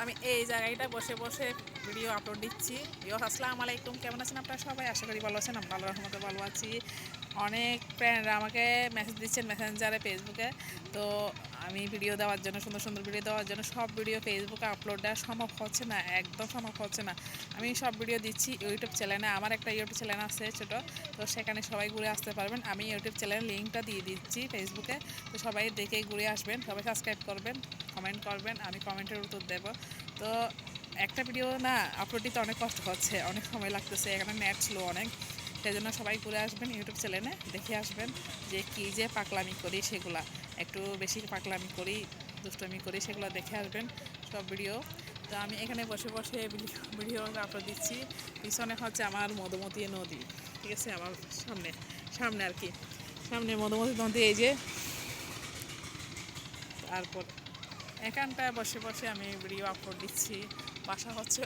আমি এই জায়গাটা বসে বসে ভিডিও আপলোড দিচ্ছি। আসসালামু আলাইকুম, কেমন আছেন আপনারা সবাই? আশা করি ভালো আছেন। আমি ভালো রহমতে ভালো আছি। অনেক ফ্রেন্ডরা আমাকে মেসেজ দিচ্ছেন মেসেঞ্জারে, ফেসবুকে। তো আমি ভিডিও দেওয়ার জন্য, সুন্দর সুন্দর ভিডিও দেওয়ার জন্য সব ভিডিও ফেসবুকে আপলোড দেওয়া সম্ভব হচ্ছে না, একদম সম্ভব হচ্ছে না। আমি সব ভিডিও দিচ্ছি ইউটিউব চ্যানেলে। আমার একটা ইউটিউব চ্যানেল আছে ছোটো, তো সেখানে সবাই ঘুরে আসতে পারবেন। আমি ইউটিউব চ্যানেলের লিঙ্কটা দিয়ে দিচ্ছি ফেসবুকে, তো সবাই দেখে ঘুরে আসবেন, সবাই সাবস্ক্রাইব করবেন, কমেন্ট করবেন, আমি কমেন্টের উত্তর দেব। তো একটা ভিডিও না আপলোড দিতে অনেক কষ্ট হচ্ছে, অনেক সময় লাগতেছে, এখানে নেট স্লো অনেক। সেই জন্য সবাই ঘুরে আসবেন ইউটিউব চ্যানেলে, দেখে আসবেন যে কী যে পাগলামি করি, সেগুলা একটু বেশি পাগলামি করি, দুষ্টমি করি, সেগুলো দেখে আসবেন সব ভিডিও। তো আমি এখানে বসে বসে ভিডিও আপলোড দিচ্ছি। পিছনে হচ্ছে আমার মধুমতি নদী, ঠিক আছে, আমার সামনে সামনে আর কি, সামনে মধুমতি নদী, এই যে। তারপর এখানটায় বসে বসে আমি ভিডিও আপলোড দিচ্ছি। বাসা হচ্ছে